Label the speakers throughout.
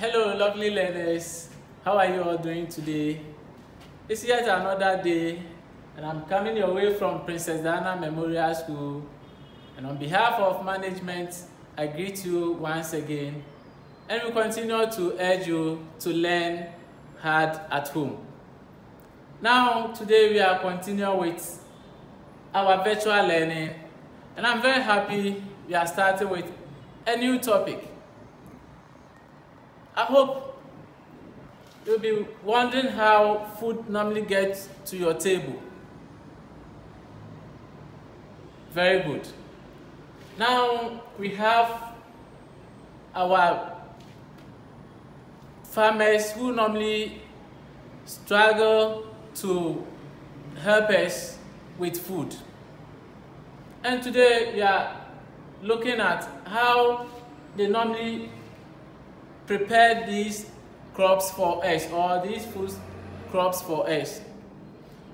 Speaker 1: Hello lovely learners, how are you all doing today? It's yet another day and I'm coming your way from Princess Diana Memorial School, and on behalf of management I greet you once again and we continue to urge you to learn hard at home. Now today we are continuing with our virtual learning and I'm very happy we are starting with a new topic. I hope you'll be wondering how food normally gets to your table. Very good. Now we have our farmers who normally struggle to help us with food. And today we are looking at how they normally prepare these crops for us, or these food crops for us.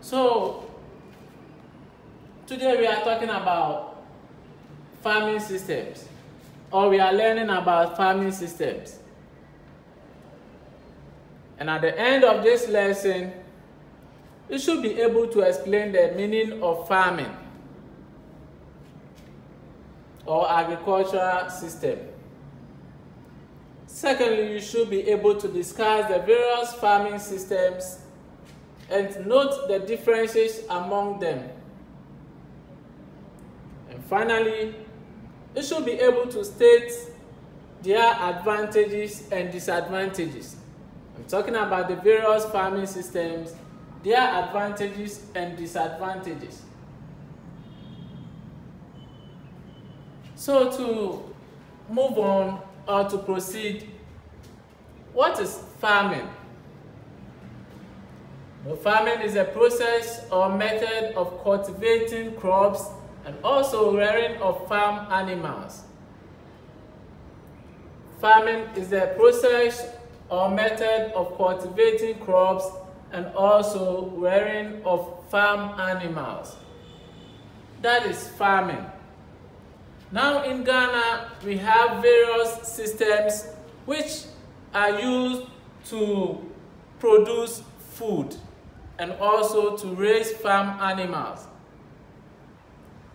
Speaker 1: So today we are talking about farming systems, or we are learning about farming systems. And at the end of this lesson, you should be able to explain the meaning of farming or agricultural system. Secondly, you should be able to discuss the various farming systems and note the differences among them. And finally, you should be able to state their advantages and disadvantages. I'm talking about the various farming systems, their advantages and disadvantages. So to move on, or to proceed, what is farming? Well, farming is a process or method of cultivating crops and also rearing of farm animals. Farming is a process or method of cultivating crops and also rearing of farm animals. That is farming. Now in Ghana, we have various systems which are used to produce food and also to raise farm animals.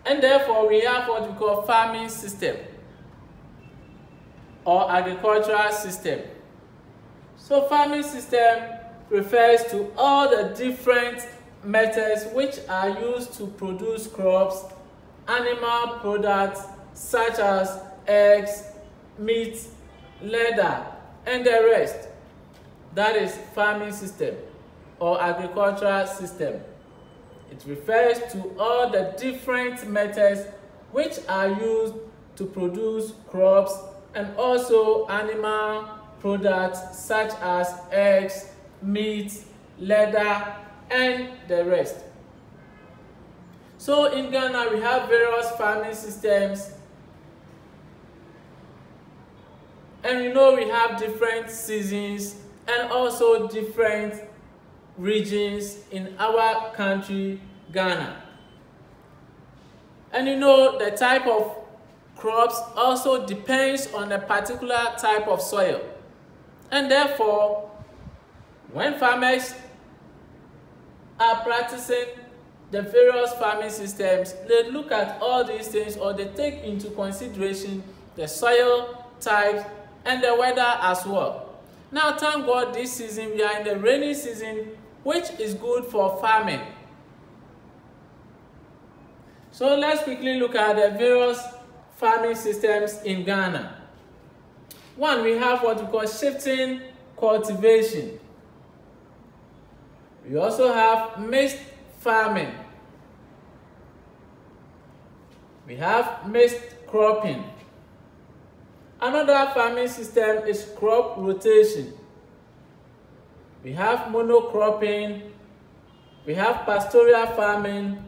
Speaker 1: And therefore, we have what we call farming system or agricultural system. So farming system refers to all the different methods which are used to produce crops, animal products, such as eggs, meat, leather, and the rest. That is farming system or agricultural system. It refers to all the different methods which are used to produce crops and also animal products such as eggs, meat, leather, and the rest. So in Ghana, we have various farming systems. And we know we have different seasons and also different regions in our country, Ghana. And you know the type of crops also depends on a particular type of soil. And therefore, when farmers are practicing the various farming systems, they look at all these things, or they take into consideration the soil types and the weather as well. Now thank God this season we are in the rainy season, which is good for farming. So let's quickly look at the various farming systems in Ghana. One, we have what we call shifting cultivation. We also have mixed farming. We have mixed cropping. Another farming system is crop rotation. We have monocropping, we have pastoral farming,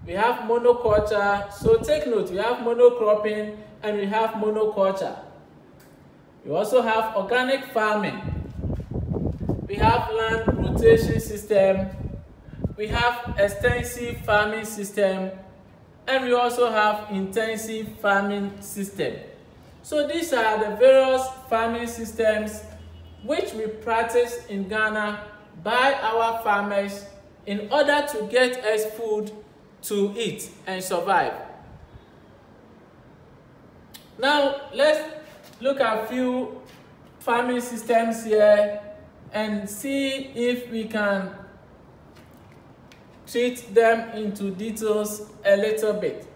Speaker 1: we have monoculture. So take note, we have monocropping and we have monoculture. We also have organic farming. We have land rotation system. We have extensive farming system. And we also have intensive farming system. So these are the various farming systems which we practice in Ghana by our farmers in order to get us food to eat and survive. Now let's look at a few farming systems here and see if we can treat them into details a little bit.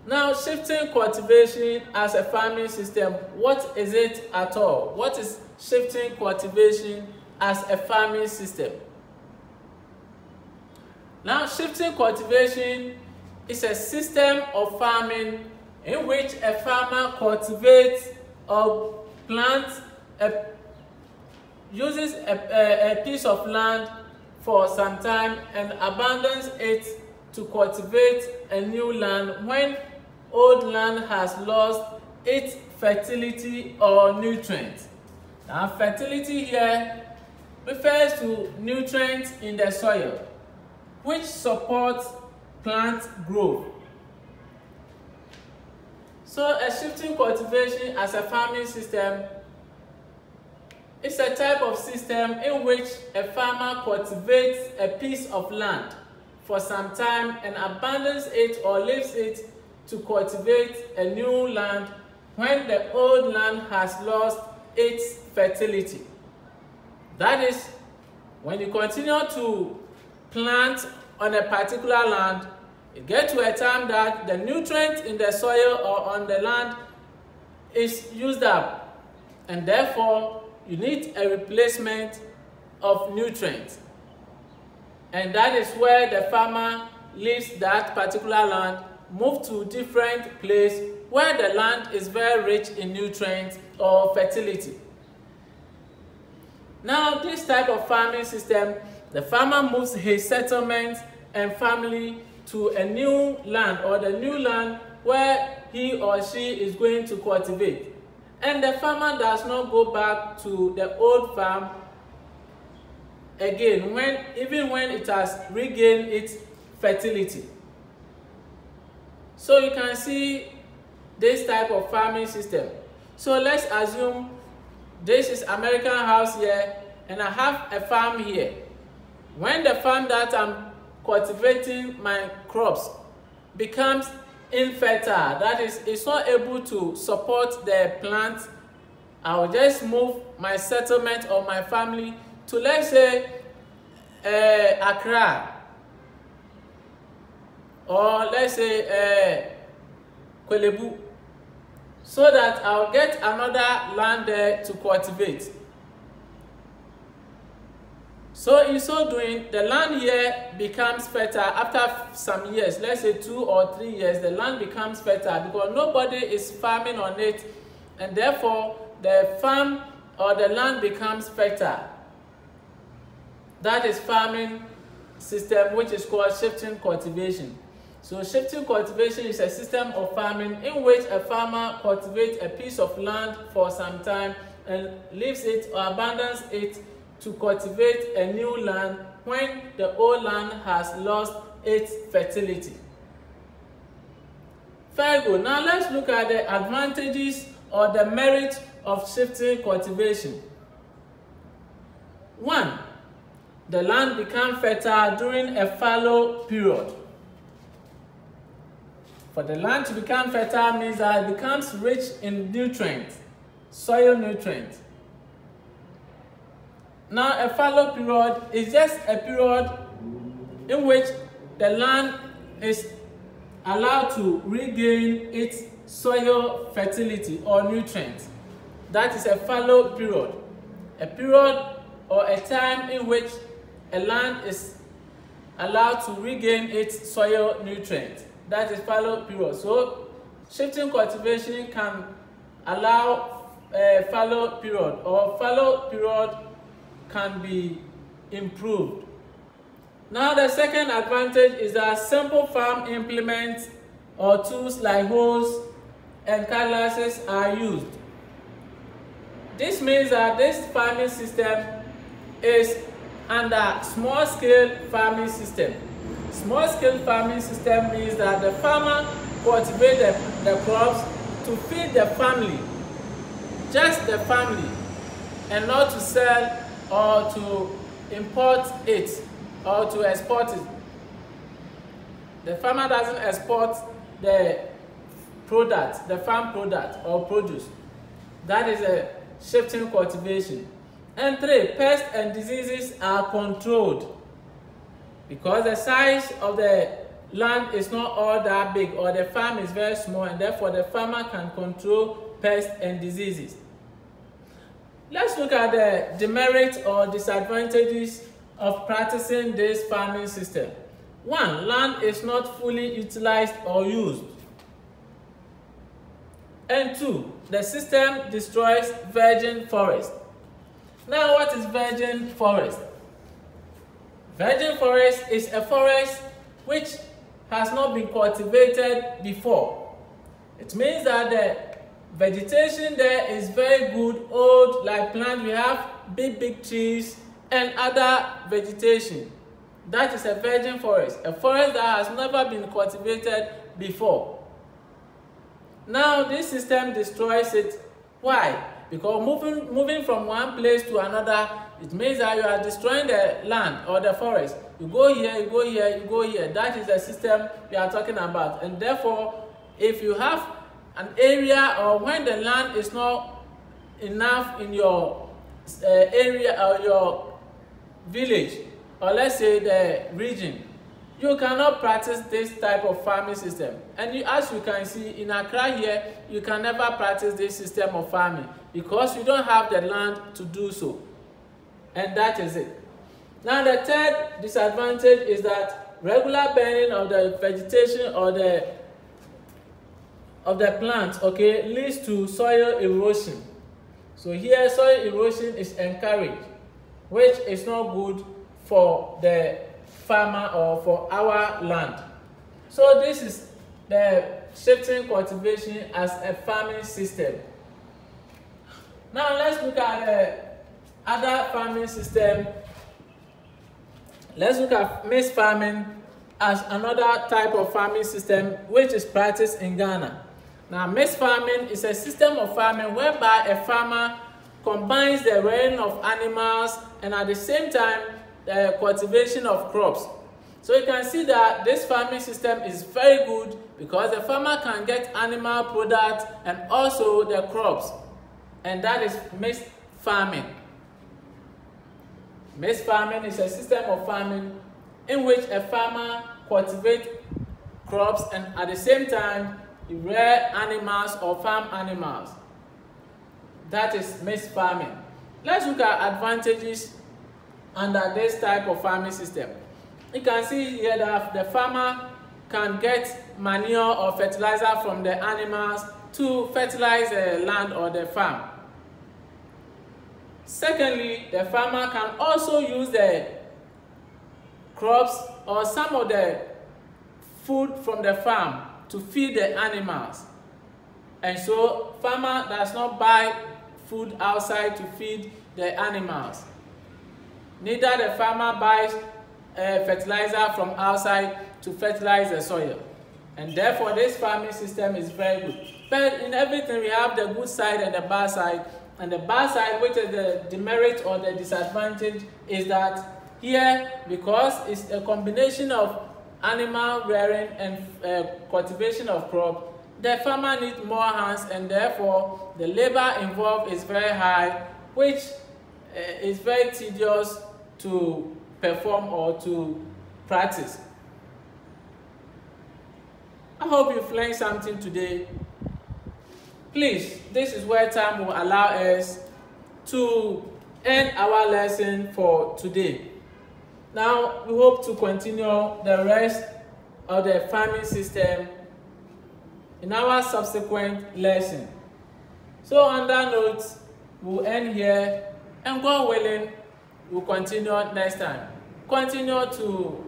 Speaker 1: Now, shifting cultivation as a farming system, what is it at all? What is shifting cultivation as a farming system? Now, shifting cultivation is a system of farming in which a farmer cultivates or plants uses a piece of land for some time and abandons it to cultivate a new land when old land has lost its fertility or nutrients. Now, fertility here refers to nutrients in the soil which supports plant growth. So a shifting cultivation as a farming system is a type of system in which a farmer cultivates a piece of land for some time and abandons it or leaves it to cultivate a new land when the old land has lost its fertility. That is, when you continue to plant on a particular land, it gets to a time that the nutrients in the soil or on the land is used up, and therefore you need a replacement of nutrients. And that is where the farmer leaves that particular land, move to a different place where the land is very rich in nutrients or fertility. Now, this type of farming system, the farmer moves his settlement and family to a new land or the new land where he or she is going to cultivate. And the farmer does not go back to the old farm again, even when it has regained its fertility. So you can see this type of farming system. So let's assume this is American house here and I have a farm here. When the farm that I'm cultivating my crops becomes infertile, that is, it's not able to support the plant, I'll just move my settlement or my family to, let's say, Accra, or let's say Kwelebu, so that I'll get another land there to cultivate. So in so doing, the land here becomes fertile after some years, let's say 2 or 3 years, the land becomes fertile because nobody is farming on it, and therefore the farm or the land becomes fertile. That is farming system, which is called shifting cultivation. So shifting cultivation is a system of farming in which a farmer cultivates a piece of land for some time and leaves it or abandons it to cultivate a new land when the old land has lost its fertility. Very good. Now let's look at the advantages or the merit of shifting cultivation. 1. The land becomes fertile during a fallow period. For the land to become fertile means that it becomes rich in nutrients, soil nutrients. Now, a fallow period is just a period in which the land is allowed to regain its soil fertility or nutrients. That is a fallow period. A period or a time in which a land is allowed to regain its soil nutrients. That is fallow period. So, shifting cultivation can allow a fallow period, or fallow period can be improved. Now, the second advantage is that simple farm implements or tools like hoes and cutlasses are used. This means that this farming system is under small-scale farming system. Small-scale farming system means that the farmer cultivates the crops to feed the family, just the family, and not to sell or to import it or to export it. The farmer doesn't export the product, the farm product or produce. That is a shifting cultivation. And 3, pests and diseases are controlled, because the size of the land is not all that big, or the farm is very small, and therefore the farmer can control pests and diseases. Let's look at the demerits or disadvantages of practicing this farming system. 1, land is not fully utilized or used. And 2, the system destroys virgin forest. Now, what is virgin forest? Virgin forest is a forest which has not been cultivated before. It means that the vegetation there is very good, old, like plant. We have big trees and other vegetation. That is a virgin forest, a forest that has never been cultivated before. Now this system destroys it. Why? Because moving from one place to another, it means that you are destroying the land or the forest. You go here, you go here, you go here. That is the system we are talking about. And therefore, if you have an area, or when the land is not enough in your area or your village, or let's say the region, you cannot practice this type of farming system. And as you can see in Accra here, you can never practice this system of farming because you don't have the land to do so. And that is it. Now the third disadvantage is that regular burning of the vegetation or the plants, okay, leads to soil erosion. So here soil erosion is encouraged, which is not good for the farmer or for our land. So this is the shifting cultivation as a farming system. Now let's look at the other farming system. Let's look at mixed farming as another type of farming system which is practiced in Ghana. Now mixed farming is a system of farming whereby a farmer combines the rearing of animals and at the same time the cultivation of crops. So you can see that this farming system is very good because the farmer can get animal products and also the crops, and that is mixed farming. Mixed farming is a system of farming in which a farmer cultivates crops and at the same time he rears animals or farm animals. That is mixed farming. Let's look at advantages under this type of farming system. You can see here that the farmer can get manure or fertilizer from the animals to fertilize the land or the farm. Secondly, the farmer can also use the crops or some of the food from the farm to feed the animals. And so farmer does not buy food outside to feed the animals. Neither the farmer buys fertilizer from outside to fertilize the soil. And therefore this farming system is very good. But in everything we have the good side and the bad side. And the bad side, which is the demerit or the disadvantage, is that here, because it's a combination of animal rearing and cultivation of crop, the farmer needs more hands and therefore the labor involved is very high, which is very tedious to perform or to practice. I hope you've learned something today. Please, this is where time will allow us to end our lesson for today. Now, we hope to continue the rest of the farming system in our subsequent lesson. So on that note, we'll end here, and God willing, we'll continue next time. Continue to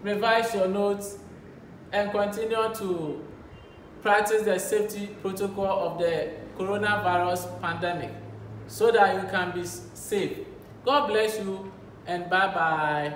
Speaker 1: revise your notes and continue to practice the safety protocol of the coronavirus pandemic so that you can be safe. God bless you and bye-bye.